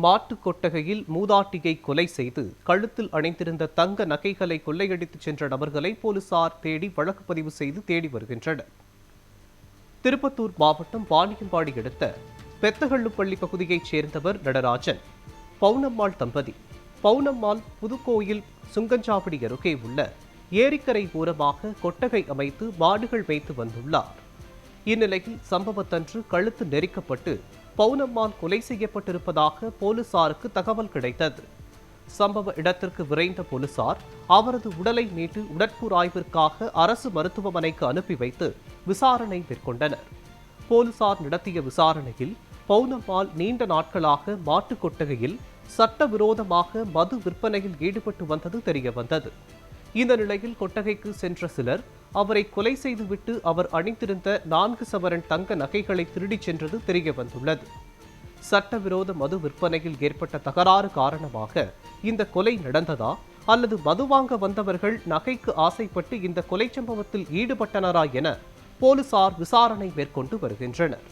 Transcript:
மாட்டுக் கொட்டகையில் மூதாட்டியை கொலை செய்து கழுத்தில் அணிந்திருந்த தங்க நகைகளை கொள்ளையடித்துச் சென்ற நபர்களை போலீசார் தேடி வழக்கு பதிவு செய்து தேடி வருகின்றனர். திருப்பத்தூர் மாவட்டம் வாணியம்பாடி அடுத்த பெத்தகள்ளுப்பள்ளி பகுதியைச் சேர்ந்தவர் நடராஜன், பவுனம்மாள் தம்பதி. பவுனம்மாள் புதுக்கோயில் சுங்கஞ்சாவடி அருகே உள்ள ஏரிக்கரை ஓரமாக கொட்டகை அமைத்து மாடுகள் வைத்து வந்துள்ளார். இந்நிலையில் சம்பவத்தன்று கழுத்து நெரிக்கப்பட்டு பவுனம்மாள் கொலை செய்யப்பட்டிருப்பதாக போலீசாருக்கு தகவல் கிடைத்தது. சம்பவ இடத்திற்கு விரைந்த போலீசார் அவரது உடலை மீட்டு உடற்கூறாய்விற்காக அரசு மருத்துவமனைக்கு அனுப்பி வைத்து விசாரணை மேற்கொண்டனர். போலீசார் நடத்திய விசாரணையில் பவுனம்மாள் நீண்ட நாட்களாக மாட்டுக் கொட்டகையில் சட்டவிரோதமாக மது விற்பனையில் ஈடுபட்டு வந்தது தெரியவந்தது. இந்த நிலையில் கொட்டகைக்கு சென்ற சிலர் அவரை கொலை செய்துவிட்டு அவர் அணிந்திருந்த 4 சவரன் தங்க நகைகளை திருடிச் சென்றது தெரியவந்துள்ளது. சட்டவிரோத மது விற்பனையில் ஏற்பட்ட தகராறு காரணமாக இந்த கொலை நடந்ததா அல்லது மது வாங்க வந்தவர்கள் நகைக்கு ஆசைப்பட்டு இந்த கொலை சம்பவத்தில் ஈடுபட்டனரா என போலீசார் விசாரணை மேற்கொண்டு வருகின்றனர்.